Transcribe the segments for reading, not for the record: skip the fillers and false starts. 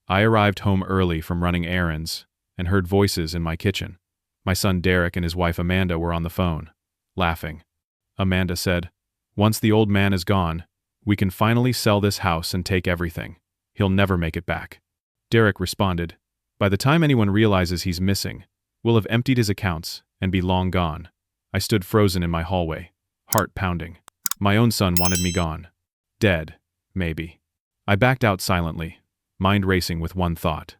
I arrived home early from running errands and heard voices in my kitchen. My son Derek and his wife Amanda were on the phone, laughing. Amanda said, "Once the old man is gone, we can finally sell this house and take everything. He'll never make it back." Derek responded, "By the time anyone realizes he's missing, we'll have emptied his accounts and be long gone." I stood frozen in my hallway, heart pounding. My own son wanted me gone. Dead, maybe. I backed out silently, mind racing with one thought.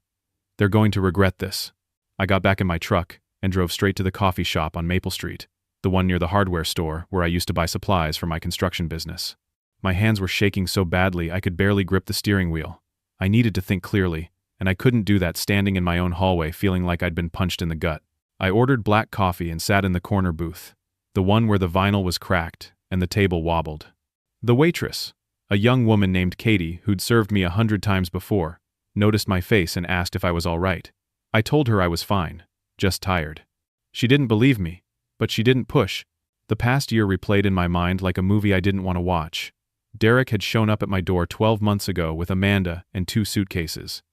They're going to regret this. I got back in my truck and drove straight to the coffee shop on Maple Street, the one near the hardware store where I used to buy supplies for my construction business. My hands were shaking so badly I could barely grip the steering wheel. I needed to think clearly, and I couldn't do that standing in my own hallway feeling like I'd been punched in the gut. I ordered black coffee and sat in the corner booth, the one where the vinyl was cracked and the table wobbled. The waitress, a young woman named Katie who'd served me 100 times before, noticed my face and asked if I was all right. I told her I was fine, just tired. She didn't believe me, but she didn't push. The past year replayed in my mind like a movie I didn't want to watch. Derek had shown up at my door 12 months ago with Amanda and 2 suitcases.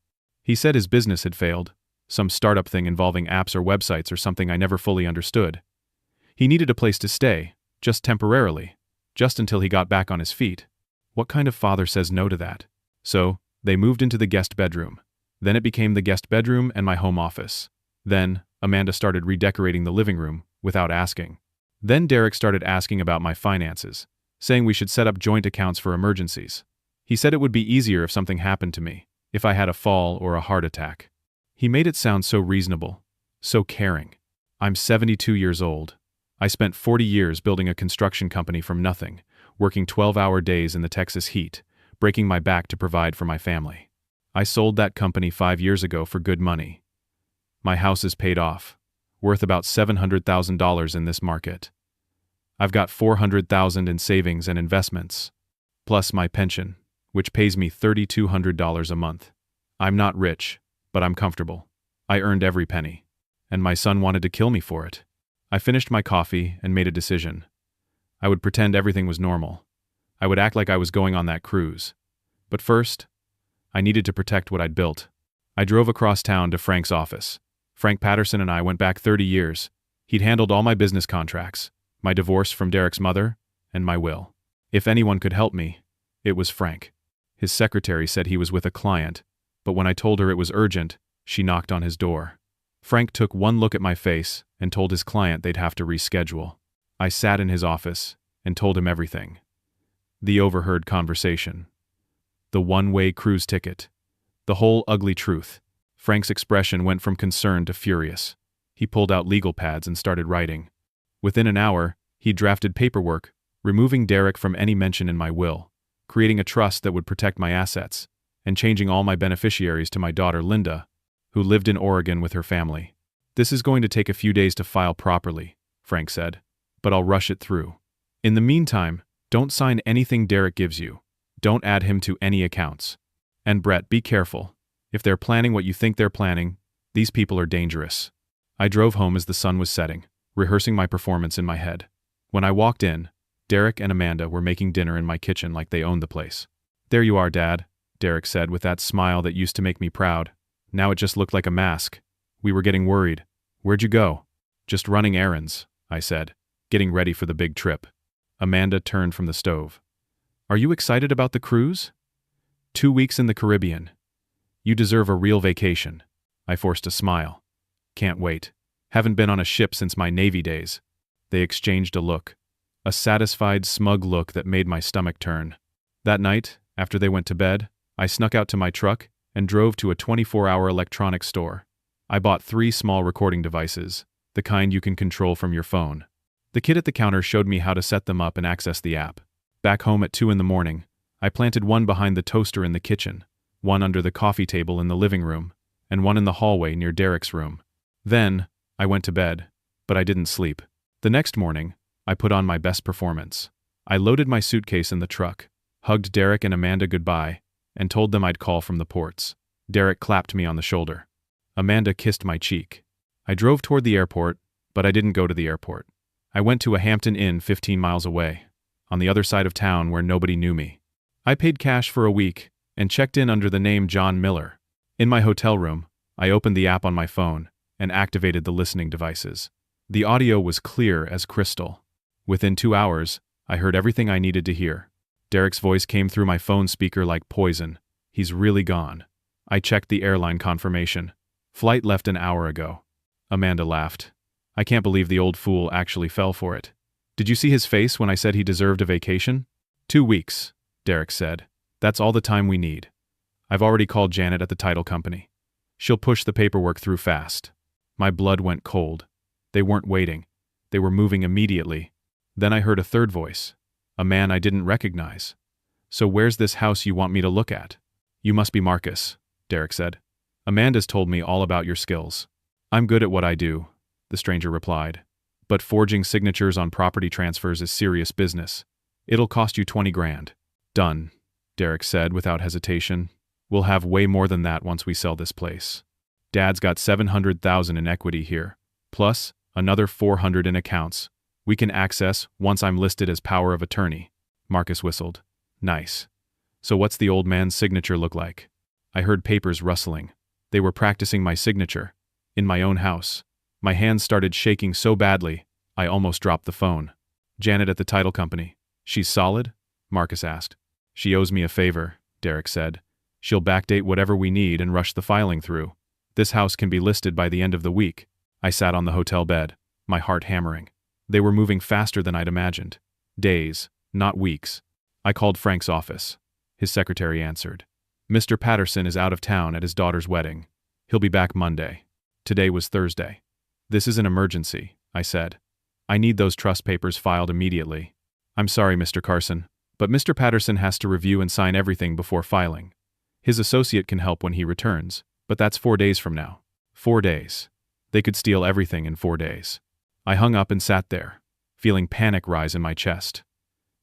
He said his business had failed, some startup thing involving apps or websites or something I never fully understood. He needed a place to stay, just temporarily, just until he got back on his feet. What kind of father says no to that? So, they moved into the guest bedroom. Then it became the guest bedroom and my home office. Then, Amanda started redecorating the living room, without asking. Then Derek started asking about my finances, saying we should set up joint accounts for emergencies. He said it would be easier if something happened to me, if I had a fall or a heart attack. He made it sound so reasonable, so caring. I'm 72 years old. I spent 40 years building a construction company from nothing, working 12-hour days in the Texas heat, breaking my back to provide for my family. I sold that company 5 years ago for good money. My house is paid off, worth about $700,000 in this market. I've got $400,000 in savings and investments, plus my pension, which pays me $3,200 a month. I'm not rich, but I'm comfortable. I earned every penny, and my son wanted to kill me for it. I finished my coffee and made a decision. I would pretend everything was normal. I would act like I was going on that cruise. But first, I needed to protect what I'd built. I drove across town to Frank's office. Frank Patterson and I went back 30 years. He'd handled all my business contracts, my divorce from Derek's mother, and my will. If anyone could help me, it was Frank. His secretary said he was with a client, but when I told her it was urgent, she knocked on his door. Frank took one look at my face and told his client they'd have to reschedule. I sat in his office and told him everything. The overheard conversation. The one-way cruise ticket. The whole ugly truth. Frank's expression went from concern to furious. He pulled out legal pads and started writing. Within an hour, he drafted paperwork, removing Derek from any mention in my will, creating a trust that would protect my assets, and changing all my beneficiaries to my daughter Linda, who lived in Oregon with her family. "This is going to take a few days to file properly," Frank said, "but I'll rush it through. In the meantime, don't sign anything Derek gives you. Don't add him to any accounts. And Brett, be careful. If they're planning what you think they're planning, these people are dangerous." I drove home as the sun was setting, rehearsing my performance in my head. When I walked in, Derek and Amanda were making dinner in my kitchen like they owned the place. "There you are, Dad," Derek said with that smile that used to make me proud. Now it just looked like a mask. We were getting worried. "Where'd you go?" "Just running errands," I said, getting ready for the big trip. Amanda turned from the stove. "Are you excited about the cruise?" 2 weeks in the Caribbean. You deserve a real vacation." I forced a smile. "Can't wait. Haven't been on a ship since my Navy days." They exchanged a look. A satisfied, smug look that made my stomach turn. That night, after they went to bed, I snuck out to my truck and drove to a 24-hour electronics store. I bought 3 small recording devices, the kind you can control from your phone. The kid at the counter showed me how to set them up and access the app. Back home at 2 in the morning, I planted one behind the toaster in the kitchen, one under the coffee table in the living room, and one in the hallway near Derek's room. Then, I went to bed, but I didn't sleep. The next morning, I put on my best performance. I loaded my suitcase in the truck, hugged Derek and Amanda goodbye, and told them I'd call from the ports. Derek clapped me on the shoulder. Amanda kissed my cheek. I drove toward the airport, but I didn't go to the airport. I went to a Hampton Inn 15 miles away, on the other side of town where nobody knew me. I paid cash for a week and checked in under the name John Miller. In my hotel room, I opened the app on my phone and activated the listening devices. The audio was clear as crystal. Within 2 hours, I heard everything I needed to hear. Derek's voice came through my phone speaker like poison. He's really gone. I checked the airline confirmation. Flight left an hour ago. Amanda laughed. I can't believe the old fool actually fell for it. Did you see his face when I said he deserved a vacation? 2 weeks, Derek said. That's all the time we need. I've already called Janet at the title company. She'll push the paperwork through fast. My blood went cold. They weren't waiting. They were moving immediately. Then I heard a third voice. A man I didn't recognize. So where's this house you want me to look at? You must be Marcus, Derek said. Amanda's told me all about your skills. I'm good at what I do, the stranger replied. But forging signatures on property transfers is serious business. It'll cost you 20 grand. Done, Derek said without hesitation. We'll have way more than that once we sell this place. Dad's got $700,000 in equity here, plus another $400 in accounts we can access once I'm listed as power of attorney. Marcus whistled. Nice. So what's the old man's signature look like? I heard papers rustling. They were practicing my signature. In my own house. My hands started shaking so badly, I almost dropped the phone. Janet at the title company. She's solid? Marcus asked. She owes me a favor, Derek said. She'll backdate whatever we need and rush the filing through. This house can be listed by the end of the week. I sat on the hotel bed, my heart hammering. They were moving faster than I'd imagined. Days, not weeks. I called Frank's office. His secretary answered. Mr. Patterson is out of town at his daughter's wedding. He'll be back Monday. Today was Thursday. This is an emergency, I said. I need those trust papers filed immediately. I'm sorry, Mr. Carson, but Mr. Patterson has to review and sign everything before filing. His associate can help when he returns, but that's 4 days from now. 4 days. They could steal everything in 4 days. I hung up and sat there, feeling panic rise in my chest.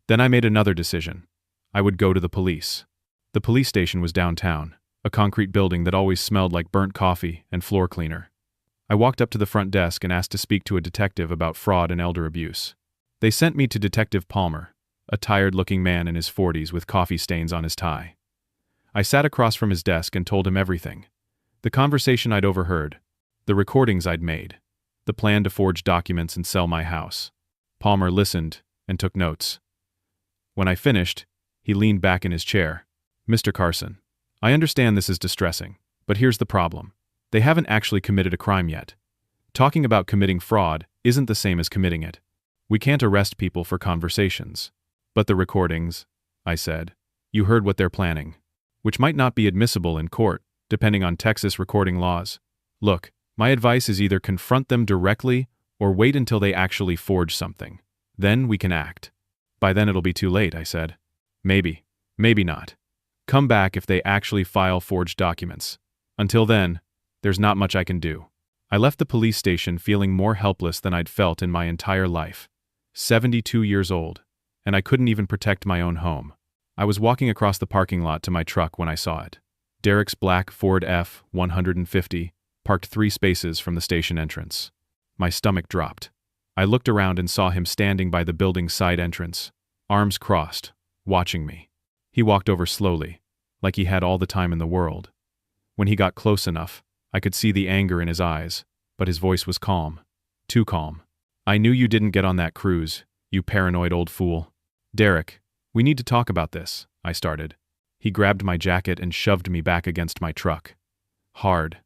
Then I made another decision. I would go to the police. The police station was downtown, a concrete building that always smelled like burnt coffee and floor cleaner. I walked up to the front desk and asked to speak to a detective about fraud and elder abuse. They sent me to Detective Palmer, a tired-looking man in his 40s with coffee stains on his tie. I sat across from his desk and told him everything. The conversation I'd overheard, the recordings I'd made, the plan to forge documents and sell my house. Palmer listened and took notes. When I finished, he leaned back in his chair. Mr. Carson, I understand this is distressing, but here's the problem. They haven't actually committed a crime yet. Talking about committing fraud isn't the same as committing it. We can't arrest people for conversations. But the recordings, I said, you heard what they're planning, which might not be admissible in court, depending on Texas recording laws. Look, my advice is either confront them directly or wait until they actually forge something. Then we can act. By then it'll be too late, I said. Maybe, maybe not. Come back if they actually file forged documents. Until then, there's not much I can do. I left the police station feeling more helpless than I'd felt in my entire life. 72 years old, and I couldn't even protect my own home. I was walking across the parking lot to my truck when I saw it. Derek's black Ford F-150 parked 3 spaces from the station entrance. My stomach dropped. I looked around and saw him standing by the building's side entrance, arms crossed, watching me. He walked over slowly, like he had all the time in the world. When he got close enough, I could see the anger in his eyes, but his voice was calm. Too calm. I knew you didn't get on that cruise, you paranoid old fool. Derek, we need to talk about this, I started. He grabbed my jacket and shoved me back against my truck. Hard.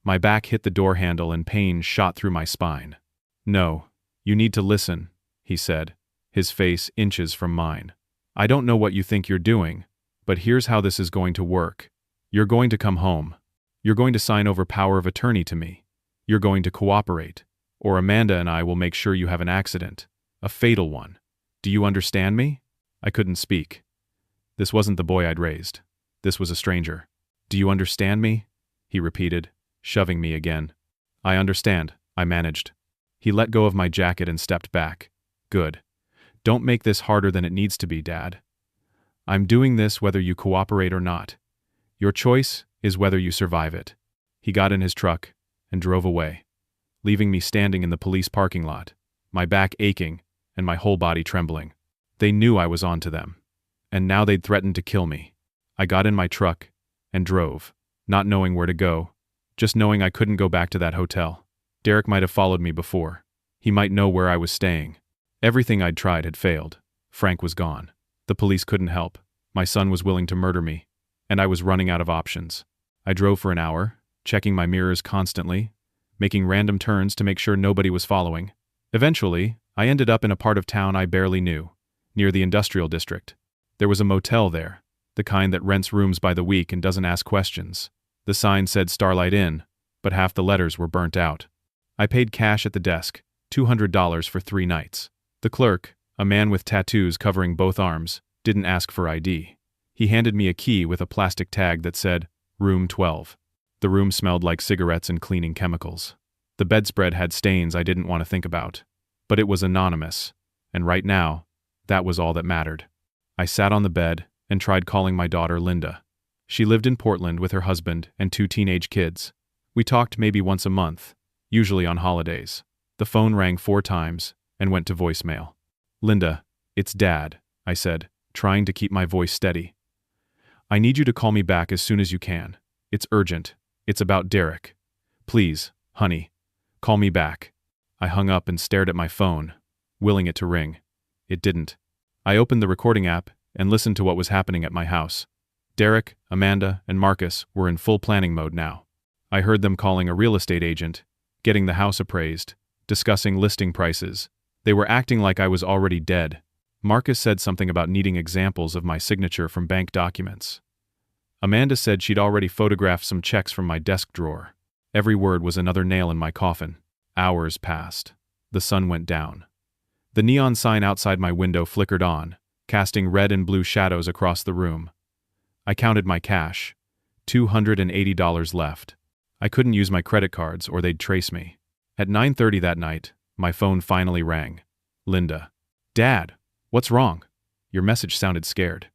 My back hit the door handle and pain shot through my spine. No, you need to listen, he said, his face inches from mine. I don't know what you think you're doing, but here's how this is going to work. You're going to come home. You're going to sign over power of attorney to me. You're going to cooperate, or Amanda and I will make sure you have an accident, a fatal one. Do you understand me? I couldn't speak. This wasn't the boy I'd raised. This was a stranger. Do you understand me? He repeated, shoving me again. I understand, I managed. He let go of my jacket and stepped back. Good. Don't make this harder than it needs to be, Dad. I'm doing this whether you cooperate or not. Your choice is whether you survive it. He got in his truck and drove away, leaving me standing in the police parking lot, my back aching and my whole body trembling. They knew I was on to them, and now they'd threatened to kill me. I got in my truck and drove. not knowing where to go, just knowing I couldn't go back to that hotel. Derek might have followed me before. He might know where I was staying. Everything I'd tried had failed. Frank was gone. The police couldn't help. My son was willing to murder me, and I was running out of options. I drove for an hour, checking my mirrors constantly, making random turns to make sure nobody was following. Eventually, I ended up in a part of town I barely knew, near the industrial district. There was a motel there, the kind that rents rooms by the week and doesn't ask questions. The sign said Starlight Inn, but half the letters were burnt out. I paid cash at the desk, $200 for 3 nights. The clerk, a man with tattoos covering both arms, didn't ask for ID. He handed me a key with a plastic tag that said, Room 12. The room smelled like cigarettes and cleaning chemicals. The bedspread had stains I didn't want to think about. But it was anonymous, and right now, that was all that mattered. I sat on the bed and tried calling my daughter Linda. She lived in Portland with her husband and 2 teenage kids. We talked maybe once a month, usually on holidays. The phone rang 4 times and went to voicemail. Linda, it's Dad, I said, trying to keep my voice steady. I need you to call me back as soon as you can. It's urgent. It's about Derek. Please, honey, call me back. I hung up and stared at my phone, willing it to ring. It didn't. I opened the recording app and listened to what was happening at my house. Derek, Amanda, and Marcus were in full planning mode now. I heard them calling a real estate agent, getting the house appraised, discussing listing prices. They were acting like I was already dead. Marcus said something about needing examples of my signature from bank documents. Amanda said she'd already photographed some checks from my desk drawer. Every word was another nail in my coffin. Hours passed. The sun went down. The neon sign outside my window flickered on, casting red and blue shadows across the room. I counted my cash. $280 left. I couldn't use my credit cards or they'd trace me. At 9:30 that night, my phone finally rang. Linda. Dad, what's wrong? Your message sounded scared.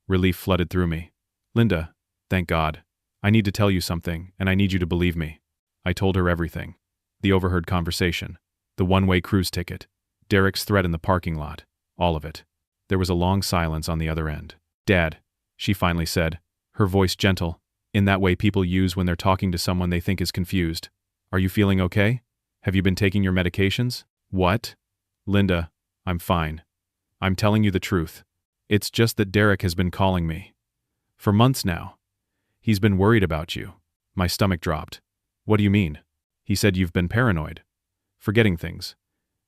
Relief flooded through me. Linda, thank God. I need to tell you something, and I need you to believe me. I told her everything. The overheard conversation. The one-way cruise ticket. Derek's threat in the parking lot. All of it. There was a long silence on the other end. Dad, she finally said, her voice gentle, in that way people use when they're talking to someone they think is confused. Are you feeling okay? Have you been taking your medications? What? Linda, I'm fine. I'm telling you the truth. It's just that Derek has been calling me. For months now. He's been worried about you. My stomach dropped. What do you mean? He said you've been paranoid. Forgetting things.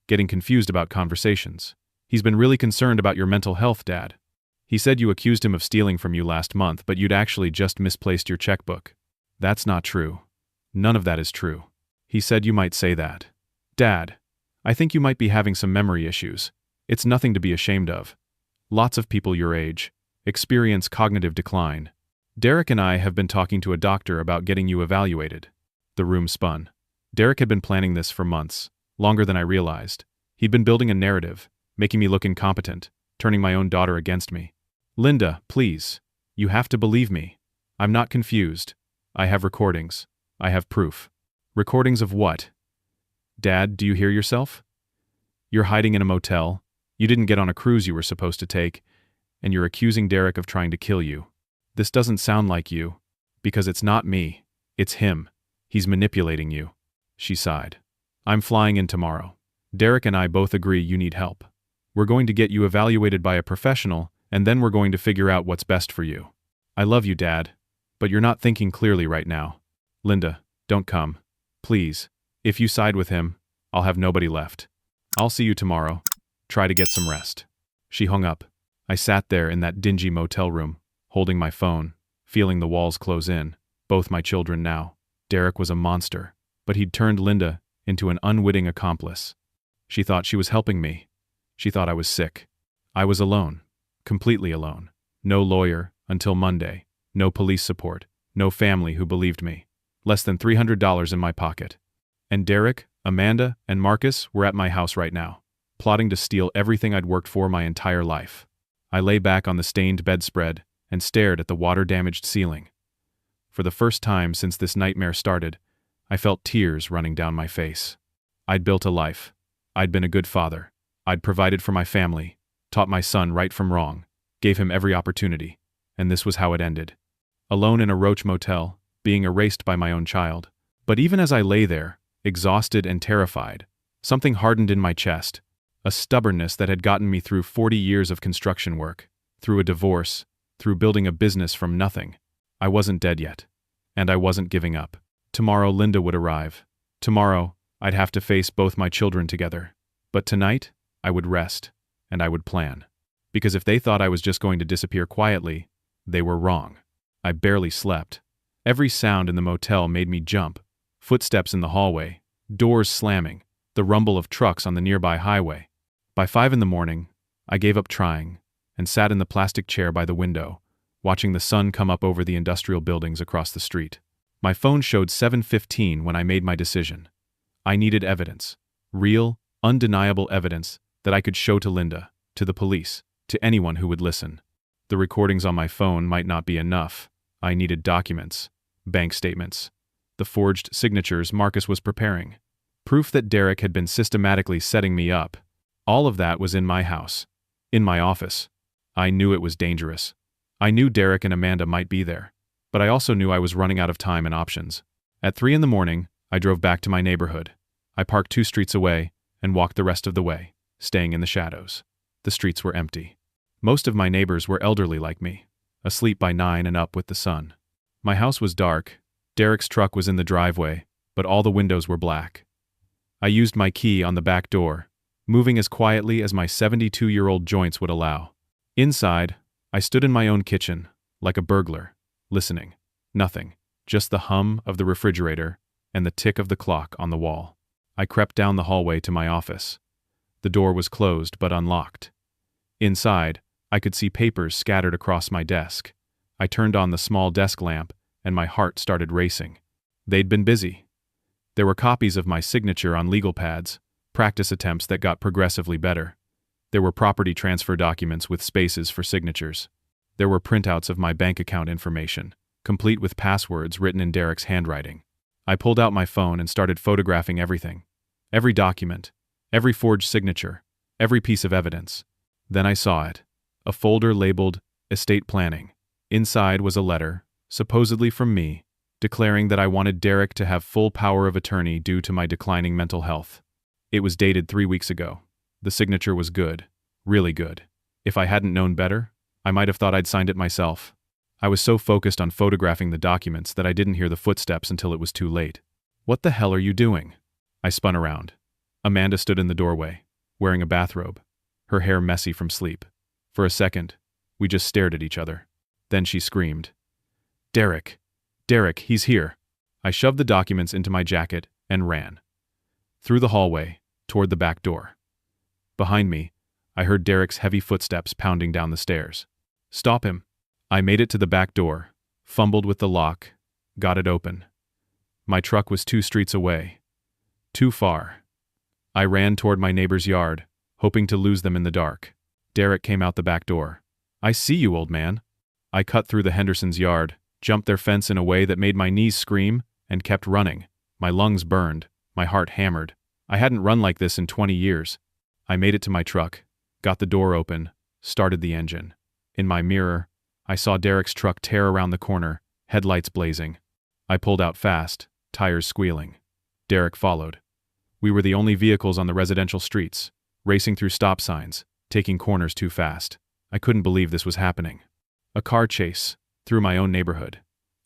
Getting confused about conversations. He's been really concerned about your mental health, Dad. He said you accused him of stealing from you last month, but you'd actually just misplaced your checkbook. That's not true. None of that is true. He said you might say that. Dad, I think you might be having some memory issues. It's nothing to be ashamed of. Lots of people your age experience cognitive decline. Derek and I have been talking to a doctor about getting you evaluated. The room spun. Derek had been planning this for months, longer than I realized. He'd been building a narrative, making me look incompetent, turning my own daughter against me. Linda, please. You have to believe me. I'm not confused. I have recordings. I have proof. Recordings of what? Dad, do you hear yourself? You're hiding in a motel. You didn't get on a cruise you were supposed to take, and you're accusing Derek of trying to kill you. This doesn't sound like you, because it's not me. It's him. He's manipulating you. She sighed. I'm flying in tomorrow. Derek and I both agree you need help. We're going to get you evaluated by a professional, and then we're going to figure out what's best for you. I love you, Dad, but you're not thinking clearly right now. Linda, don't come. Please. If you side with him, I'll have nobody left. I'll see you tomorrow. Try to get some rest. She hung up. I sat there in that dingy motel room, holding my phone, feeling the walls close in, both my children now. Derek was a monster, but he'd turned Linda into an unwitting accomplice. She thought she was helping me. She thought I was sick. I was alone. Completely alone. No lawyer until Monday. No police support. No family who believed me. Less than $300 in my pocket. And Derek, Amanda, and Marcus were at my house right now, plotting to steal everything I'd worked for my entire life. I lay back on the stained bedspread and stared at the water-damaged ceiling. For the first time since this nightmare started, I felt tears running down my face. I'd built a life. I'd been a good father. I'd provided for my family, taught my son right from wrong, gave him every opportunity, and this was how it ended. Alone in a roach motel, being erased by my own child. But even as I lay there, exhausted and terrified, something hardened in my chest, a stubbornness that had gotten me through 40 years of construction work, through a divorce, through building a business from nothing. I wasn't dead yet. And I wasn't giving up. Tomorrow Linda would arrive. Tomorrow, I'd have to face both my children together. But tonight, I would rest, and I would plan. Because if they thought I was just going to disappear quietly, they were wrong. I barely slept. Every sound in the motel made me jump. Footsteps in the hallway, doors slamming, the rumble of trucks on the nearby highway. By 5 in the morning, I gave up trying and sat in the plastic chair by the window, watching the sun come up over the industrial buildings across the street. My phone showed 7:15 when I made my decision. I needed evidence. Real, undeniable evidence that I could show to Linda, to the police, to anyone who would listen. The recordings on my phone might not be enough. I needed documents, bank statements, the forged signatures Marcus was preparing, proof that Derek had been systematically setting me up. All of that was in my house, in my office. I knew it was dangerous. I knew Derek and Amanda might be there, but I also knew I was running out of time and options. At 3 in the morning, I drove back to my neighborhood. I parked 2 streets away and walked the rest of the way, staying in the shadows. The streets were empty. Most of my neighbors were elderly like me, asleep by 9 and up with the sun. My house was dark. Derek's truck was in the driveway, but all the windows were black. I used my key on the back door, moving as quietly as my 72-year-old joints would allow. Inside, I stood in my own kitchen, like a burglar, listening. Nothing, just the hum of the refrigerator and the tick of the clock on the wall. I crept down the hallway to my office. The door was closed but unlocked. Inside, I could see papers scattered across my desk. I turned on the small desk lamp, and my heart started racing. They'd been busy. There were copies of my signature on legal pads, practice attempts that got progressively better. There were property transfer documents with spaces for signatures. There were printouts of my bank account information, complete with passwords written in Derek's handwriting. I pulled out my phone and started photographing everything. Every document, every forged signature, every piece of evidence. Then I saw it. A folder labeled Estate Planning. Inside was a letter, supposedly from me, declaring that I wanted Derek to have full power of attorney due to my declining mental health. It was dated 3 weeks ago. The signature was good, really good. If I hadn't known better, I might have thought I'd signed it myself. I was so focused on photographing the documents that I didn't hear the footsteps until it was too late. "What the hell are you doing?" I spun around. Amanda stood in the doorway, wearing a bathrobe, her hair messy from sleep. For a second, we just stared at each other. Then she screamed, "Derek! Derek, he's here!" I shoved the documents into my jacket and ran. Through the hallway, toward the back door. Behind me, I heard Derek's heavy footsteps pounding down the stairs. "Stop him!" I made it to the back door, fumbled with the lock, got it open. My truck was 2 streets away. Too far. I ran toward my neighbor's yard, hoping to lose them in the dark. Derek came out the back door. "I see you, old man." I cut through the Hendersons' yard, jumped their fence in a way that made my knees scream, and kept running. My lungs burned, my heart hammered. I hadn't run like this in 20 years. I made it to my truck, got the door open, started the engine. In my mirror, I saw Derek's truck tear around the corner, headlights blazing. I pulled out fast, tires squealing. Derek followed. We were the only vehicles on the residential streets, racing through stop signs, taking corners too fast. I couldn't believe this was happening. A car chase, through my own neighborhood,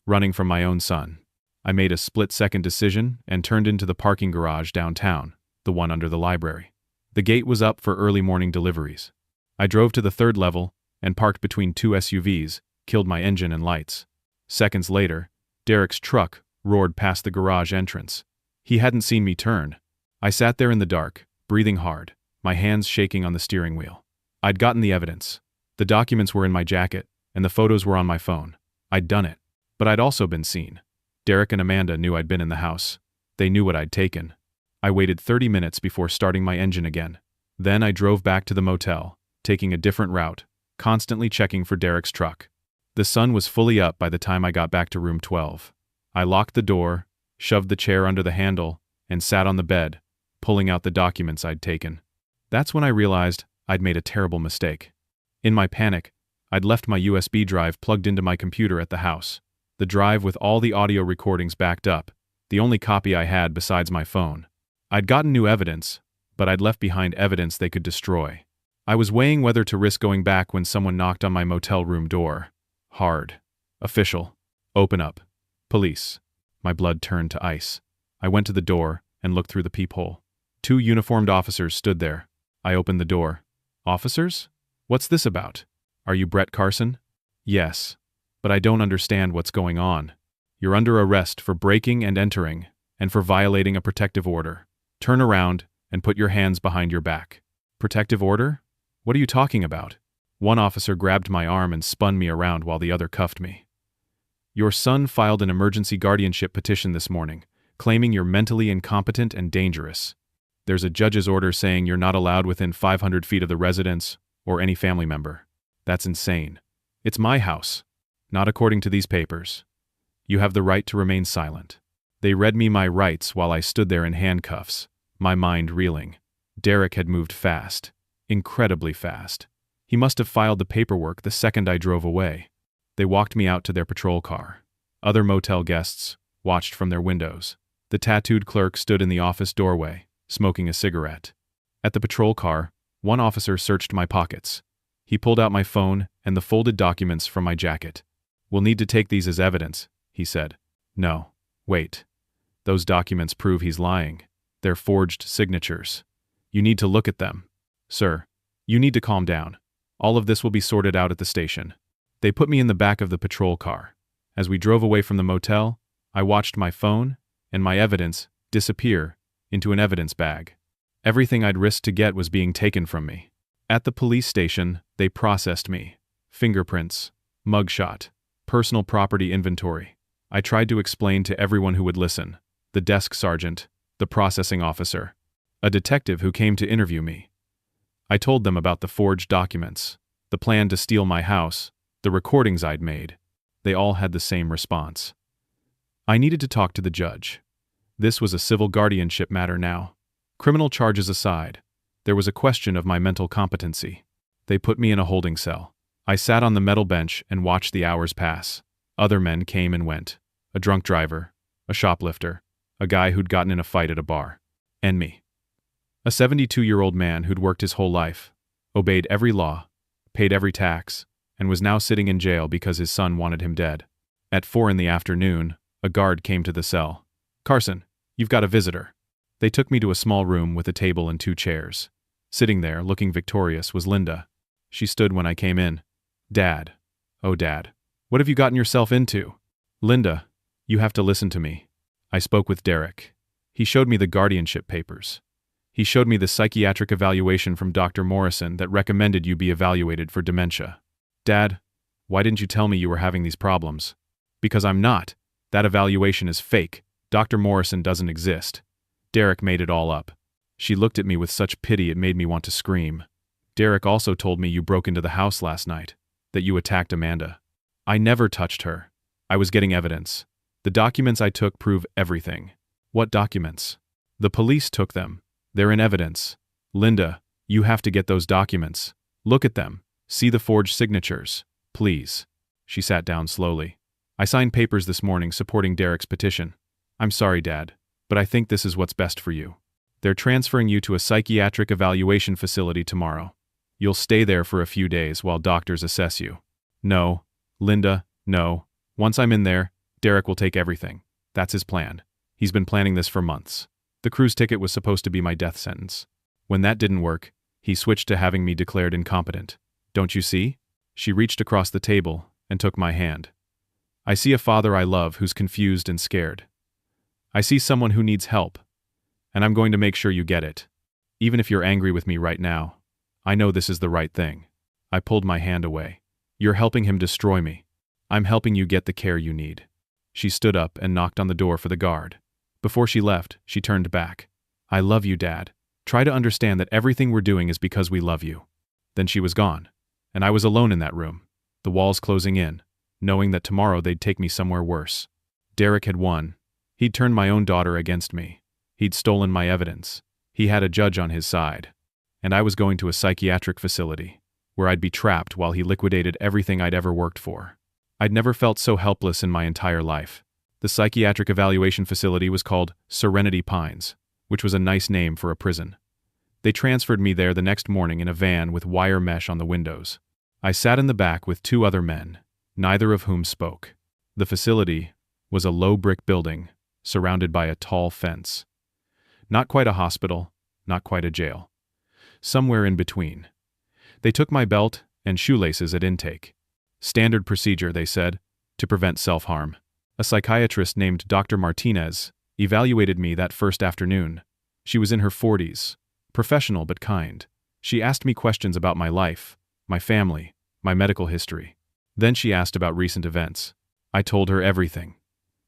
running from my own son. I made a split-second decision and turned into the parking garage downtown, the one under the library. The gate was up for early morning deliveries. I drove to the 3rd level and parked between 2 SUVs, killed my engine and lights. Seconds later, Derek's truck roared past the garage entrance. He hadn't seen me turn. I sat there in the dark, breathing hard, my hands shaking on the steering wheel. I'd gotten the evidence. The documents were in my jacket, and the photos were on my phone. I'd done it. But I'd also been seen. Derek and Amanda knew I'd been in the house. They knew what I'd taken. I waited 30 minutes before starting my engine again. Then I drove back to the motel, taking a different route, constantly checking for Derek's truck. The sun was fully up by the time I got back to room 12. I locked the door, shoved the chair under the handle, and sat on the bed, pulling out the documents I'd taken. That's when I realized I'd made a terrible mistake. In my panic, I'd left my USB drive plugged into my computer at the house. the drive with all the audio recordings backed up, the only copy I had besides my phone. I'd gotten new evidence, but I'd left behind evidence they could destroy. I was weighing whether to risk going back when someone knocked on my motel room door. Hard. Official. Open up. Police. My blood turned to ice. I went to the door and looked through the peephole. 2 uniformed officers stood there. I opened the door. Officers? What's this about? Are you Brett Carson? Yes. But I don't understand what's going on. You're under arrest for breaking and entering, and for violating a protective order. Turn around and put your hands behind your back. Protective order? What are you talking about? One officer grabbed my arm and spun me around while the other cuffed me. Your son filed an emergency guardianship petition this morning, claiming you're mentally incompetent and dangerous. There's a judge's order saying you're not allowed within 500 feet of the residence or any family member. That's insane. It's my house. Not according to these papers. You have the right to remain silent. They read me my rights while I stood there in handcuffs, my mind reeling. Derek had moved fast. Incredibly fast. He must have filed the paperwork the second I drove away. They walked me out to their patrol car. Other motel guests watched from their windows. The tattooed clerk stood in the office doorway, smoking a cigarette. At the patrol car, one officer searched my pockets. He pulled out my phone and the folded documents from my jacket. We'll need to take these as evidence, he said. No. Wait. Those documents prove he's lying. They're forged signatures. You need to look at them. Sir, you need to calm down. All of this will be sorted out at the station. They put me in the back of the patrol car. As we drove away from the motel, I watched my phone and my evidence disappear into an evidence bag. Everything I'd risked to get was being taken from me. At the police station, they processed me. Fingerprints, mugshot, personal property inventory. I tried to explain to everyone who would listen. The desk sergeant, the processing officer, a detective who came to interview me. I told them about the forged documents, the plan to steal my house, the recordings I'd made. They all had the same response. I needed to talk to the judge. This was a civil guardianship matter now. Criminal charges aside, there was a question of my mental competency. They put me in a holding cell. I sat on the metal bench and watched the hours pass. Other men came and went. A drunk driver, a shoplifter, a guy who'd gotten in a fight at a bar, and me. A 72-year-old man who'd worked his whole life, obeyed every law, paid every tax, and was now sitting in jail because his son wanted him dead. At 4 p.m, a guard came to the cell. Carson, you've got a visitor. They took me to a small room with a table and 2 chairs. Sitting there, looking victorious, was Linda. She stood when I came in. Dad. Oh, Dad. What have you gotten yourself into? Linda, you have to listen to me. I spoke with Derek. He showed me the guardianship papers. He showed me the psychiatric evaluation from Dr. Morrison that recommended you be evaluated for dementia. Dad, why didn't you tell me you were having these problems? Because I'm not. That evaluation is fake. Dr. Morrison doesn't exist. Derek made it all up. She looked at me with such pity it made me want to scream. Derek also told me you broke into the house last night, that you attacked Amanda. I never touched her. I was getting evidence. The documents I took prove everything. What documents? The police took them. They're in evidence. Linda, you have to get those documents. Look at them. See the forged signatures. Please. She sat down slowly. I signed papers this morning supporting Derek's petition. I'm sorry, Dad, but I think this is what's best for you. They're transferring you to a psychiatric evaluation facility tomorrow. You'll stay there for a few days while doctors assess you. No, Linda, no. Once I'm in there, Derek will take everything. That's his plan. He's been planning this for months. The cruise ticket was supposed to be my death sentence. When that didn't work, he switched to having me declared incompetent. Don't you see? She reached across the table and took my hand. I see a father I love who's confused and scared. I see someone who needs help, and I'm going to make sure you get it. Even if you're angry with me right now, I know this is the right thing. I pulled my hand away. You're helping him destroy me. I'm helping you get the care you need. She stood up and knocked on the door for the guard. Before she left, she turned back. I love you, Dad. Try to understand that everything we're doing is because we love you. Then she was gone, and I was alone in that room, the walls closing in, knowing that tomorrow they'd take me somewhere worse. Derek had won. He'd turned my own daughter against me. He'd stolen my evidence. He had a judge on his side. And I was going to a psychiatric facility, where I'd be trapped while he liquidated everything I'd ever worked for. I'd never felt so helpless in my entire life. The psychiatric evaluation facility was called Serenity Pines, which was a nice name for a prison. They transferred me there the next morning in a van with wire mesh on the windows. I sat in the back with two other men, neither of whom spoke. The facility was a low brick building, surrounded by a tall fence. Not quite a hospital, not quite a jail. Somewhere in between. They took my belt and shoelaces at intake. Standard procedure, they said, to prevent self-harm. A psychiatrist named Dr. Martinez evaluated me that first afternoon. She was in her 40s, professional but kind. She asked me questions about my life, my family, my medical history. Then she asked about recent events. I told her everything.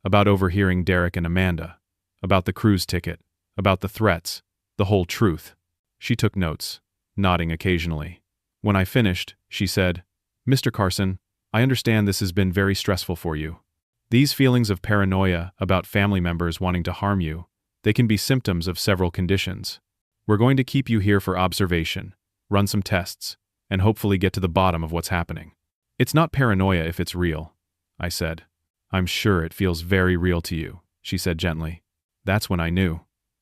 About overhearing Derek and Amanda. About the cruise ticket. About the threats. The whole truth. She took notes, nodding occasionally. When I finished, she said, "Mr. Carson, I understand this has been very stressful for you. These feelings of paranoia about family members wanting to harm you, they can be symptoms of several conditions. We're going to keep you here for observation, run some tests, and hopefully get to the bottom of what's happening." "It's not paranoia if it's real," I said. "I'm sure it feels very real to you," she said gently. That's when I knew.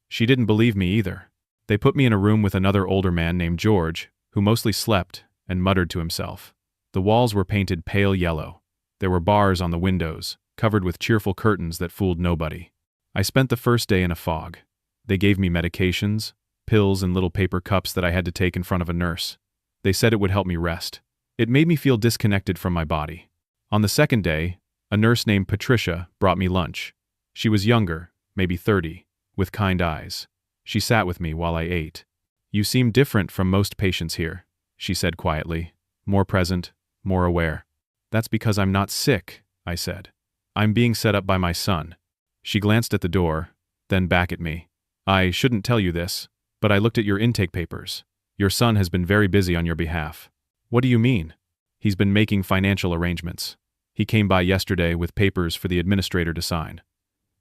She didn't believe me either. They put me in a room with another older man named George, who mostly slept and muttered to himself. The walls were painted pale yellow. There were bars on the windows, covered with cheerful curtains that fooled nobody. I spent the first day in a fog. They gave me medications, pills in little paper cups that I had to take in front of a nurse. They said it would help me rest. It made me feel disconnected from my body. On the second day, a nurse named Patricia brought me lunch. She was younger, maybe 30, with kind eyes. She sat with me while I ate. "You seem different from most patients here," she said quietly. "More present, more aware." "That's because I'm not sick," I said. "I'm being set up by my son." She glanced at the door, then back at me. "I shouldn't tell you this, but I looked at your intake papers. Your son has been very busy on your behalf." "What do you mean?" "He's been making financial arrangements. He came by yesterday with papers for the administrator to sign.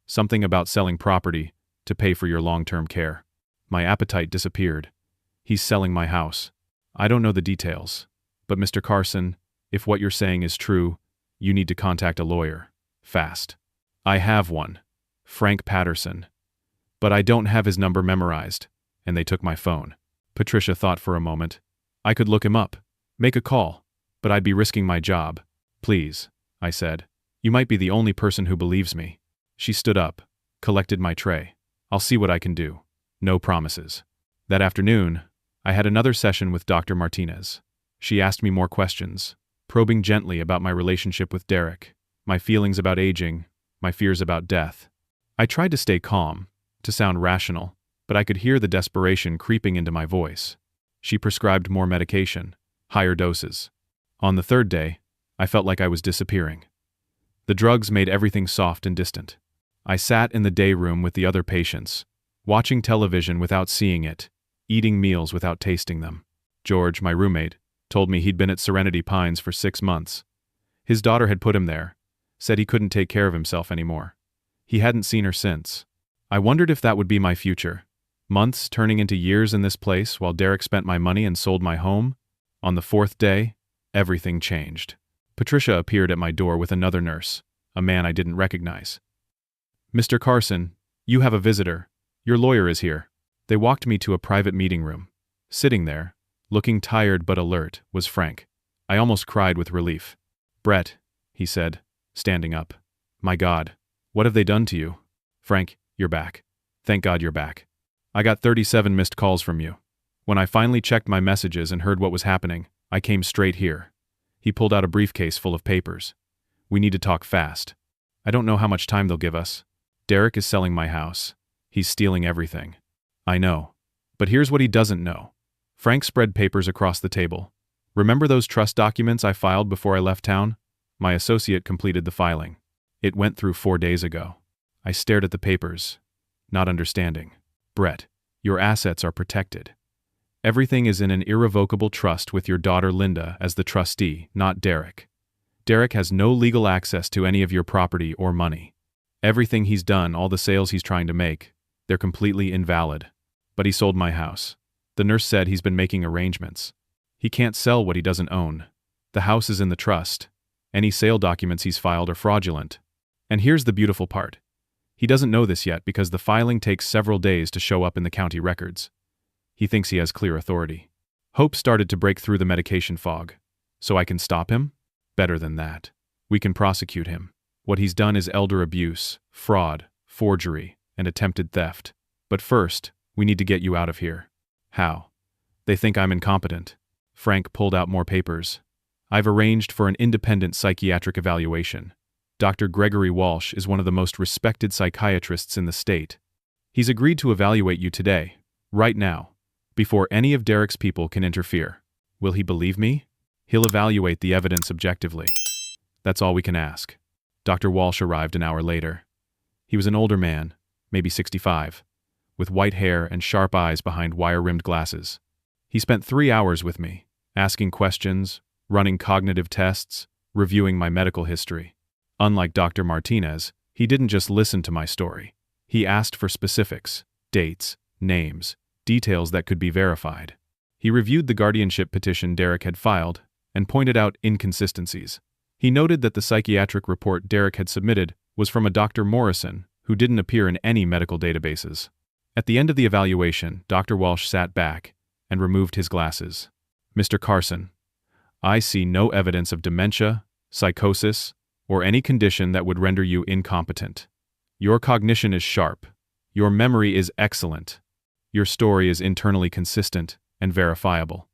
Something about selling property to pay for your long-term care." My appetite disappeared. "He's selling my house. I don't know the details. But Mr. Carson, if what you're saying is true, you need to contact a lawyer. Fast." "I have one. Frank Patterson. But I don't have his number memorized," and they took my phone. Patricia thought for a moment. "I could look him up. Make a call. But I'd be risking my job." "Please," I said. "You might be the only person who believes me." She stood up, collected my tray. "I'll see what I can do. No promises." That afternoon, I had another session with Dr. Martinez. She asked me more questions, probing gently about my relationship with Derek, my feelings about aging, my fears about death. I tried to stay calm, to sound rational, but I could hear the desperation creeping into my voice. She prescribed more medication, higher doses. On the third day, I felt like I was disappearing. The drugs made everything soft and distant. I sat in the day room with the other patients, watching television without seeing it, eating meals without tasting them. George, my roommate, told me he'd been at Serenity Pines for 6 months. His daughter had put him there, said he couldn't take care of himself anymore. He hadn't seen her since. I wondered if that would be my future. Months turning into years in this place while Derek spent my money and sold my home. On the fourth day, everything changed. Patricia appeared at my door with another nurse, a man I didn't recognize. "Mr. Carson, you have a visitor. Your lawyer is here." They walked me to a private meeting room. Sitting there, looking tired but alert, was Frank. I almost cried with relief. "Brett," he said, standing up. "My God, what have they done to you?" "Frank, you're back. Thank God you're back. I got 37 missed calls from you. When I finally checked my messages and heard what was happening, I came straight here." He pulled out a briefcase full of papers. "We need to talk fast. I don't know how much time they'll give us. Derek is selling my house. He's stealing everything." "I know. But here's what he doesn't know." Frank spread papers across the table. "Remember those trust documents I filed before I left town?" My associate completed the filing. "It went through 4 days ago." I stared at the papers, not understanding. "Brett, your assets are protected. Everything is in an irrevocable trust with your daughter Linda as the trustee, not Derek. Derek has no legal access to any of your property or money. Everything he's done, all the sales he's trying to make, they're completely invalid. But he sold my house. The nurse said he's been making arrangements. He can't sell what he doesn't own. The house is in the trust. Any sale documents he's filed are fraudulent. And here's the beautiful part. He doesn't know this yet because the filing takes several days to show up in the county records. He thinks he has clear authority. Hope started to break through the medication fog. So I can stop him? Better than that. We can prosecute him. What he's done is elder abuse, fraud, forgery, and attempted theft. But first, we need to get you out of here. How? They think I'm incompetent. Frank pulled out more papers. I've arranged for an independent psychiatric evaluation. Dr. Gregory Walsh is one of the most respected psychiatrists in the state. He's agreed to evaluate you today, right now, before any of Derek's people can interfere. Will he believe me? He'll evaluate the evidence objectively. That's all we can ask. Dr. Walsh arrived an hour later. He was an older man, maybe 65, with white hair and sharp eyes behind wire-rimmed glasses. He spent 3 hours with me, asking questions, running cognitive tests, reviewing my medical history. Unlike Dr. Martinez, he didn't just listen to my story. He asked for specifics, dates, names, details that could be verified. He reviewed the guardianship petition Derek had filed and pointed out inconsistencies. He noted that the psychiatric report Derek had submitted was from a Dr. Morrison, who didn't appear in any medical databases. At the end of the evaluation, Dr. Walsh sat back and removed his glasses. Mr. Carson, I see no evidence of dementia, psychosis, or any condition that would render you incompetent. Your cognition is sharp. Your memory is excellent. Your story is internally consistent and verifiable.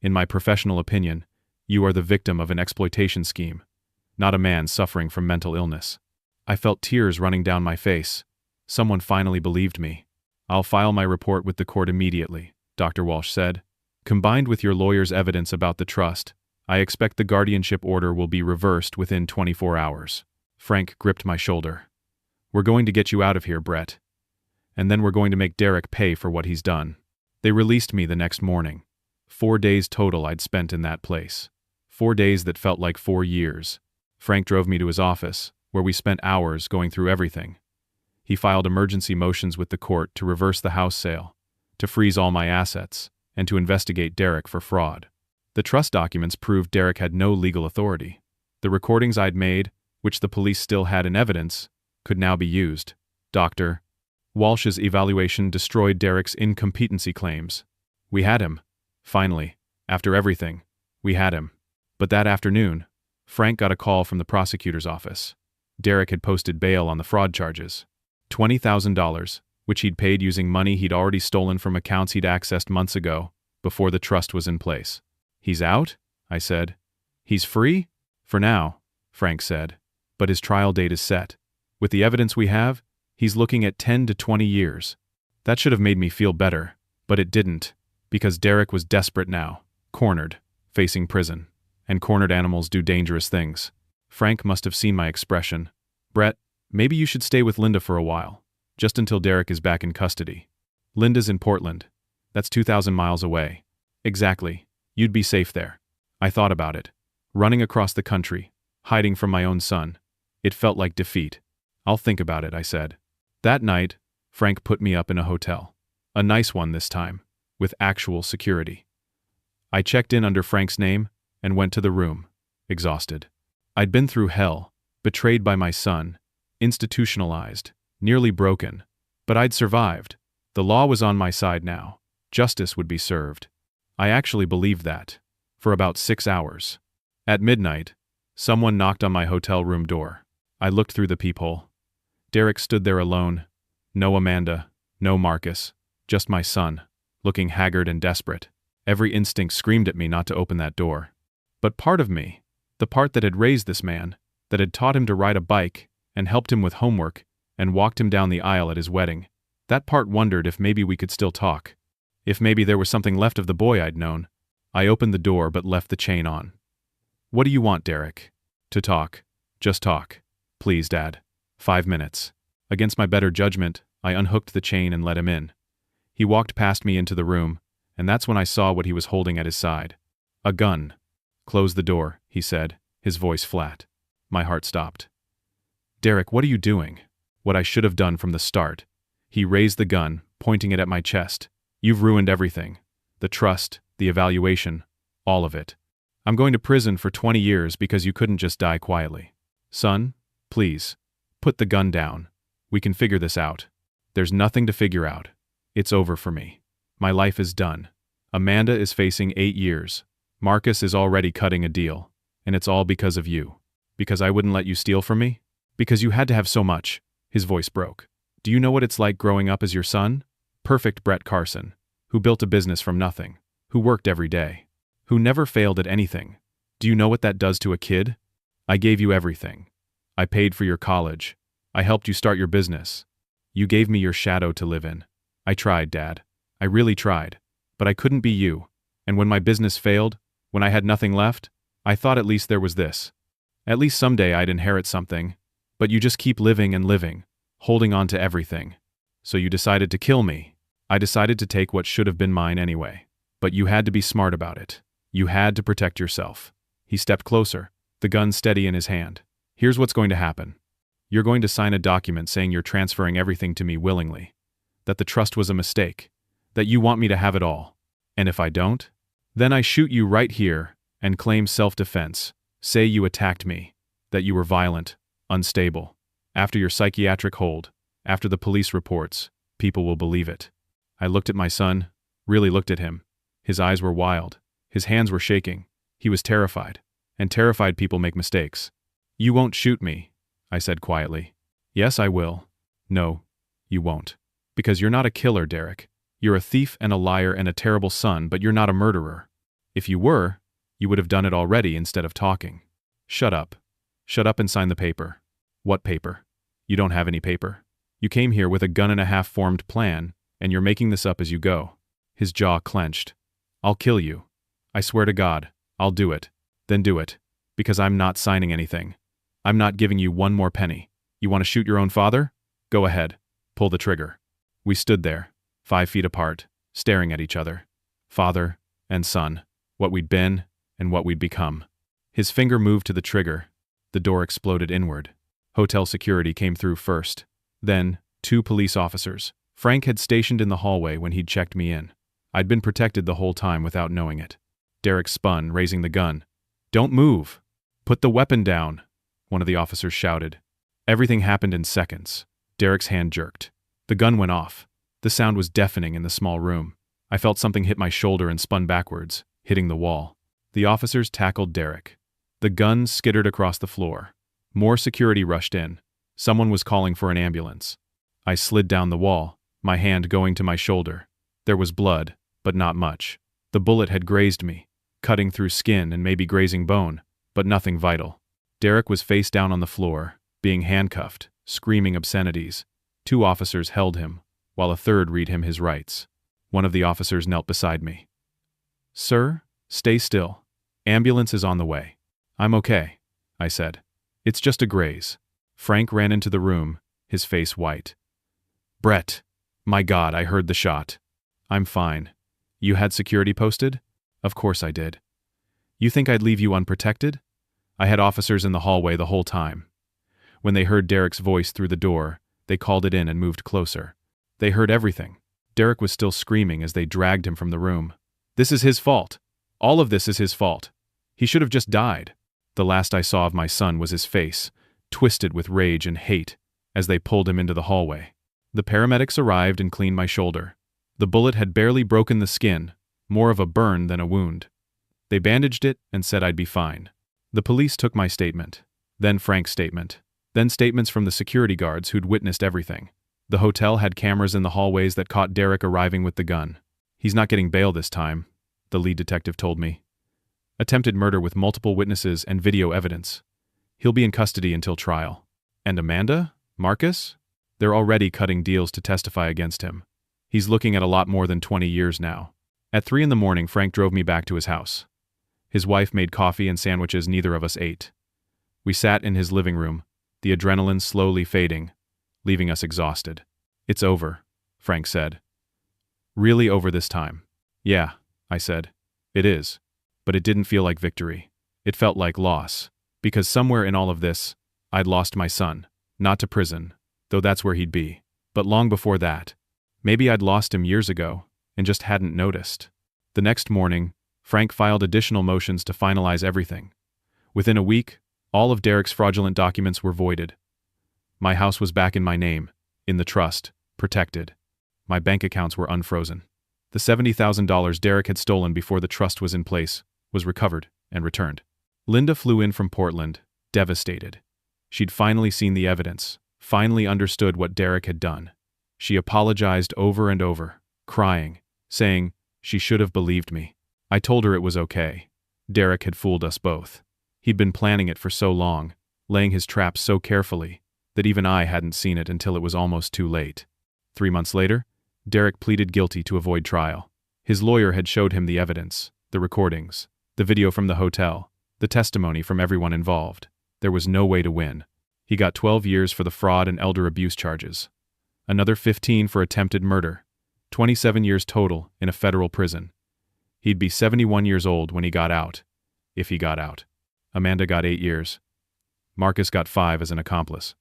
In my professional opinion, you are the victim of an exploitation scheme, not a man suffering from mental illness. I felt tears running down my face. Someone finally believed me. I'll file my report with the court immediately, Dr. Walsh said. Combined with your lawyer's evidence about the trust, I expect the guardianship order will be reversed within 24 hours. Frank gripped my shoulder. We're going to get you out of here, Brett. And then we're going to make Derek pay for what he's done. They released me the next morning. 4 days total I'd spent in that place. 4 days that felt like 4 years. Frank drove me to his office, where we spent hours going through everything. He filed emergency motions with the court to reverse the house sale, to freeze all my assets, and to investigate Derek for fraud. The trust documents proved Derek had no legal authority. The recordings I'd made, which the police still had in evidence, could now be used. Dr. Walsh's evaluation destroyed Derek's incompetency claims. We had him. Finally, after everything, we had him. But that afternoon, Frank got a call from the prosecutor's office. Derek had posted bail on the fraud charges. $20,000, which he'd paid using money he'd already stolen from accounts he'd accessed months ago, before the trust was in place. He's out? I said. He's free? For now, Frank said. But his trial date is set. With the evidence we have, he's looking at 10 to 20 years. That should have made me feel better, but it didn't, because Derek was desperate now, cornered, facing prison. And cornered animals do dangerous things. Frank must have seen my expression. Brett, maybe you should stay with Linda for a while, just until Derek is back in custody. Linda's in Portland. That's 2,000 miles away. Exactly. You'd be safe there. I thought about it. Running across the country, hiding from my own son. It felt like defeat. I'll think about it, I said. That night, Frank put me up in a hotel. A nice one this time, with actual security. I checked in under Frank's name and went to the room, exhausted. I'd been through hell, betrayed by my son, institutionalized, nearly broken. But I'd survived. The law was on my side now. Justice would be served. I actually believed that, for about 6 hours. At midnight, someone knocked on my hotel room door. I looked through the peephole. Derek stood there alone. No Amanda, no Marcus, just my son, looking haggard and desperate. Every instinct screamed at me not to open that door. But part of me, the part that had raised this man, that had taught him to ride a bike, and helped him with homework, and walked him down the aisle at his wedding, that part wondered if maybe we could still talk. If maybe there was something left of the boy I'd known. I opened the door but left the chain on. What do you want, Derek? To talk. Just talk. Please, Dad. 5 minutes. Against my better judgment, I unhooked the chain and let him in. He walked past me into the room, and that's when I saw what he was holding at his side. A gun. Close the door, he said, his voice flat. My heart stopped. Derek, what are you doing? What I should have done from the start. He raised the gun, pointing it at my chest. You've ruined everything. The trust, the evaluation, all of it. I'm going to prison for 20 years because you couldn't just die quietly. Son, please, put the gun down. We can figure this out. There's nothing to figure out. It's over for me. My life is done. Amanda is facing 8 years. Marcus is already cutting a deal. And it's all because of you. Because I wouldn't let you steal from me? Because you had to have so much. His voice broke. Do you know what it's like growing up as your son? Perfect Brett Carson, who built a business from nothing, who worked every day, who never failed at anything. Do you know what that does to a kid? I gave you everything. I paid for your college. I helped you start your business. You gave me your shadow to live in. I tried, Dad. I really tried. But I couldn't be you. And when my business failed, when I had nothing left, I thought at least there was this. At least someday I'd inherit something. But you just keep living and living, holding on to everything. So you decided to kill me. I decided to take what should have been mine anyway. But you had to be smart about it. You had to protect yourself. He stepped closer, the gun steady in his hand. Here's what's going to happen. You're going to sign a document saying you're transferring everything to me willingly. That the trust was a mistake. That you want me to have it all. And if I don't, then I shoot you right here and claim self-defense. Say you attacked me. That you were violent, unstable. After your psychiatric hold, after the police reports, people will believe it. I looked at my son, really looked at him. His eyes were wild. His hands were shaking. He was terrified. And terrified people make mistakes. You won't shoot me, I said quietly. Yes, I will. No, you won't. Because you're not a killer, Derek. You're a thief and a liar and a terrible son, but you're not a murderer. If you were, you would have done it already instead of talking. Shut up. Shut up and sign the paper. What paper? You don't have any paper. You came here with a gun-and-a-half formed plan, and you're making this up as you go. His jaw clenched. I'll kill you. I swear to God, I'll do it. Then do it. Because I'm not signing anything. I'm not giving you one more penny. You want to shoot your own father? Go ahead. Pull the trigger. We stood there, 5 feet apart, staring at each other. Father and son. What we'd been and what we'd become. His finger moved to the trigger. The door exploded inward. Hotel security came through first. Then, 2 police officers. Frank had stationed in the hallway when he'd checked me in. I'd been protected the whole time without knowing it. Derek spun, raising the gun. Don't move. Put the weapon down, one of the officers shouted. Everything happened in seconds. Derek's hand jerked. The gun went off. The sound was deafening in the small room. I felt something hit my shoulder and spun backwards, hitting the wall. The officers tackled Derek. The gun skittered across the floor. More security rushed in. Someone was calling for an ambulance. I slid down the wall, my hand going to my shoulder. There was blood, but not much. The bullet had grazed me, cutting through skin and maybe grazing bone, but nothing vital. Derek was face down on the floor, being handcuffed, screaming obscenities. 2 officers held him, while a third read him his rights. One of the officers knelt beside me. Sir, stay still. Ambulance is on the way. I'm okay, I said. It's just a graze. Frank ran into the room, his face white. Brett. My God, I heard the shot. I'm fine. You had security posted? Of course I did. You think I'd leave you unprotected? I had officers in the hallway the whole time. When they heard Derek's voice through the door, they called it in and moved closer. They heard everything. Derek was still screaming as they dragged him from the room. This is his fault. All of this is his fault. He should have just died. The last I saw of my son was his face, twisted with rage and hate, as they pulled him into the hallway. The paramedics arrived and cleaned my shoulder. The bullet had barely broken the skin, more of a burn than a wound. They bandaged it and said I'd be fine. The police took my statement, then Frank's statement, then statements from the security guards who'd witnessed everything. The hotel had cameras in the hallways that caught Derek arriving with the gun. He's not getting bail this time, the lead detective told me. Attempted murder with multiple witnesses and video evidence. He'll be in custody until trial. And Amanda? Marcus? They're already cutting deals to testify against him. He's looking at a lot more than 20 years now. At 3 a.m, Frank drove me back to his house. His wife made coffee and sandwiches neither of us ate. We sat in his living room, the adrenaline slowly fading, leaving us exhausted. It's over, Frank said. Really over this time? Yeah, I said. It is. But it didn't feel like victory. It felt like loss. Because somewhere in all of this, I'd lost my son. Not to prison, though that's where he'd be. But long before that. Maybe I'd lost him years ago, and just hadn't noticed. The next morning, Frank filed additional motions to finalize everything. Within a week, all of Derek's fraudulent documents were voided. My house was back in my name, in the trust, protected. My bank accounts were unfrozen. The $70,000 Derek had stolen before the trust was in place was recovered and returned. Linda flew in from Portland, devastated. She'd finally seen the evidence, finally understood what Derek had done. She apologized over and over, crying, saying she should have believed me. I told her it was okay. Derek had fooled us both. He'd been planning it for so long, laying his traps so carefully, that even I hadn't seen it until it was almost too late. 3 months later, Derek pleaded guilty to avoid trial. His lawyer had showed him the evidence, the recordings, the video from the hotel, the testimony from everyone involved. There was no way to win. He got 12 years for the fraud and elder abuse charges. Another 15 for attempted murder. 27 years total in a federal prison. He'd be 71 years old when he got out. If he got out. Amanda got 8 years. Marcus got 5 as an accomplice.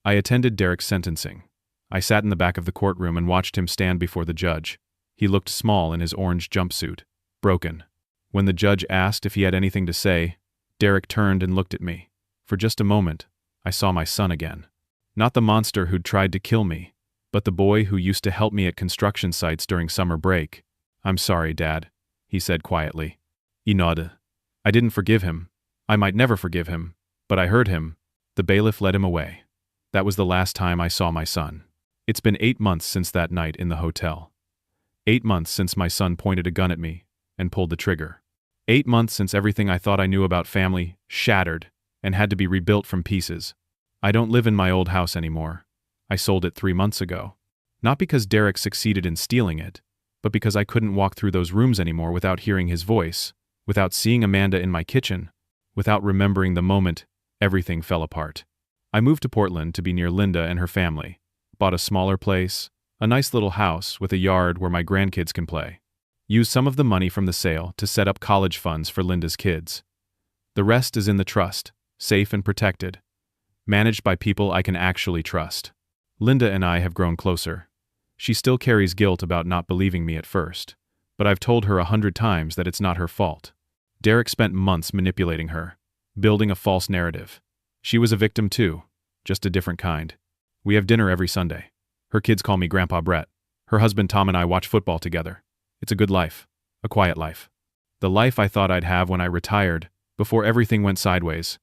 I attended Derek's sentencing. I sat in the back of the courtroom and watched him stand before the judge. He looked small in his orange jumpsuit, broken. When the judge asked if he had anything to say, Derek turned and looked at me. For just a moment, I saw my son again. Not the monster who'd tried to kill me, but the boy who used to help me at construction sites during summer break. "I'm sorry, Dad," he said quietly. He nodded. I didn't forgive him. I might never forgive him, but I heard him. The bailiff led him away. That was the last time I saw my son. It's been 8 months since that night in the hotel. 8 months since my son pointed a gun at me and pulled the trigger. 8 months since everything I thought I knew about family shattered and had to be rebuilt from pieces. I don't live in my old house anymore. I sold it 3 months ago. Not because Derek succeeded in stealing it, but because I couldn't walk through those rooms anymore without hearing his voice, without seeing Amanda in my kitchen, without remembering the moment everything fell apart. I moved to Portland to be near Linda and her family. Bought a smaller place, a nice little house with a yard where my grandkids can play. Used some of the money from the sale to set up college funds for Linda's kids. The rest is in the trust, safe and protected, managed by people I can actually trust. Linda and I have grown closer. She still carries guilt about not believing me at first, but I've told her 100 times that it's not her fault. Derek spent months manipulating her, building a false narrative. She was a victim too, just a different kind. We have dinner every Sunday. Her kids call me Grandpa Brett. Her husband Tom and I watch football together. It's a good life. A quiet life. The life I thought I'd have when I retired, before everything went sideways.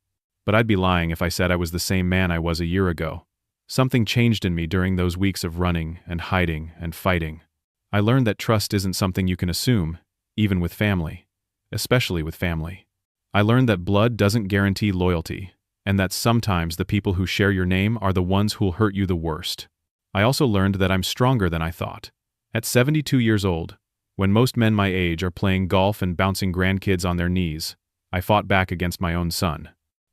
But I'd be lying if I said I was the same man I was a year ago. Something changed in me during those weeks of running and hiding and fighting. I learned that trust isn't something you can assume, even with family. Especially with family. I learned that blood doesn't guarantee loyalty, and that sometimes the people who share your name are the ones who'll hurt you the worst. I also learned that I'm stronger than I thought. At 72 years old, when most men my age are playing golf and bouncing grandkids on their knees, I fought back against my own son.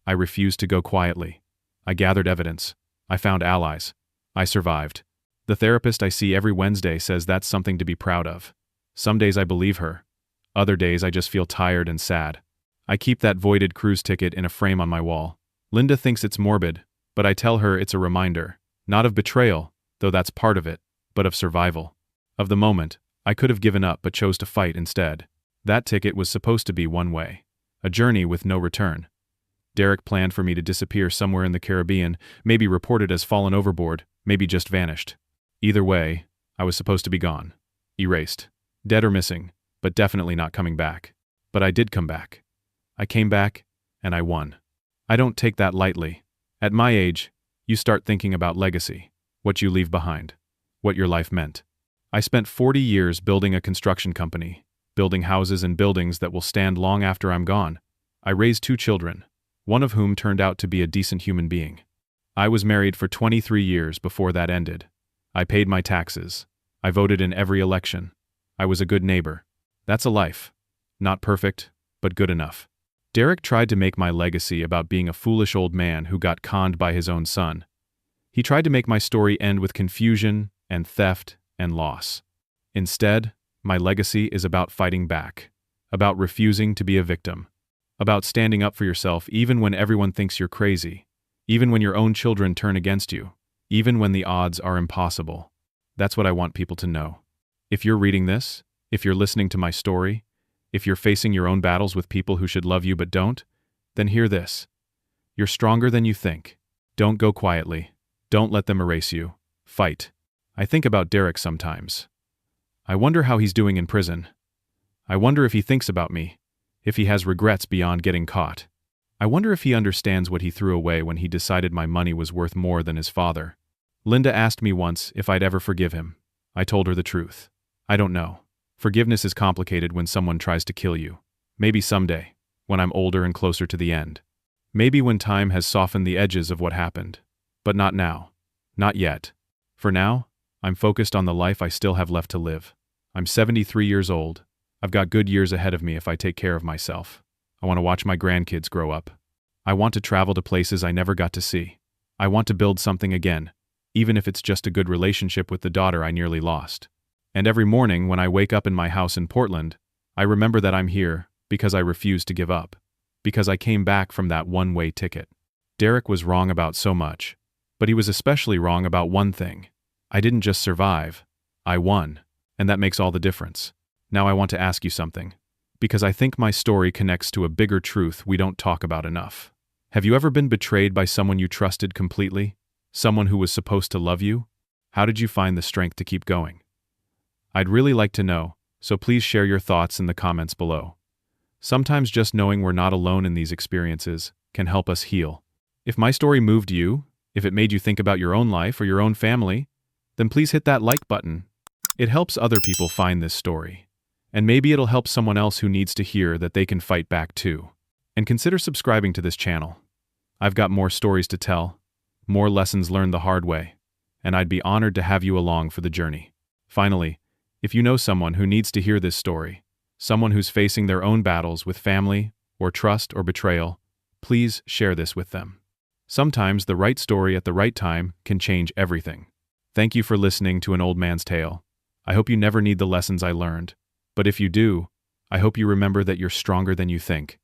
I refused to go quietly. I gathered evidence. I found allies. I survived. The therapist I see every Wednesday says that's something to be proud of. Some days I believe her. Other days I just feel tired and sad. I keep that voided cruise ticket in a frame on my wall. Linda thinks it's morbid, but I tell her it's a reminder, not of betrayal, though that's part of it, but of survival. Of the moment, I could have given up but chose to fight instead. That ticket was supposed to be one way. A journey with no return. Derek planned for me to disappear somewhere in the Caribbean, maybe reported as fallen overboard, maybe just vanished. Either way, I was supposed to be gone. Erased. Dead or missing, but definitely not coming back. But I did come back. I came back, and I won. I don't take that lightly. At my age, you start thinking about legacy, what you leave behind, what your life meant. I spent 40 years building a construction company, building houses and buildings that will stand long after I'm gone. I raised 2 children, one of whom turned out to be a decent human being. I was married for 23 years before that ended. I paid my taxes. I voted in every election. I was a good neighbor. That's a life. Not perfect, but good enough. Derek tried to make my legacy about being a foolish old man who got conned by his own son. He tried to make my story end with confusion and theft and loss. Instead, my legacy is about fighting back, about refusing to be a victim, about standing up for yourself even when everyone thinks you're crazy, even when your own children turn against you, even when the odds are impossible. That's what I want people to know. If you're reading this, if you're listening to my story, If you're facing your own battles with people who should love you but don't, then hear this. You're stronger than you think. Don't go quietly. Don't let them erase you. Fight. I think about Derek sometimes. I wonder how he's doing in prison. I wonder if he thinks about me, if he has regrets beyond getting caught. I wonder if he understands what he threw away when he decided my money was worth more than his father. Linda asked me once if I'd ever forgive him. I told her the truth. I don't know. Forgiveness is complicated when someone tries to kill you. Maybe someday, when I'm older and closer to the end. Maybe when time has softened the edges of what happened. But not now. Not yet. For now, I'm focused on the life I still have left to live. I'm 73 years old. I've got good years ahead of me if I take care of myself. I want to watch my grandkids grow up. I want to travel to places I never got to see. I want to build something again, even if it's just a good relationship with the daughter I nearly lost. And every morning when I wake up in my house in Portland, I remember that I'm here because I refuse to give up. Because I came back from that one-way ticket. Derek was wrong about so much, but he was especially wrong about one thing. I didn't just survive, I won, and that makes all the difference. Now I want to ask you something, because I think my story connects to a bigger truth we don't talk about enough. Have you ever been betrayed by someone you trusted completely? Someone who was supposed to love you? How did you find the strength to keep going? I'd really like to know, so please share your thoughts in the comments below. Sometimes just knowing we're not alone in these experiences can help us heal. If my story moved you, if it made you think about your own life or your own family, then please hit that like button. It helps other people find this story. And maybe it'll help someone else who needs to hear that they can fight back too. And consider subscribing to this channel. I've got more stories to tell, more lessons learned the hard way, and I'd be honored to have you along for the journey. Finally, if you know someone who needs to hear this story, someone who's facing their own battles with family, or trust, or betrayal, please share this with them. Sometimes the right story at the right time can change everything. Thank you for listening to An Old Man's Tale. I hope you never need the lessons I learned. But if you do, I hope you remember that you're stronger than you think.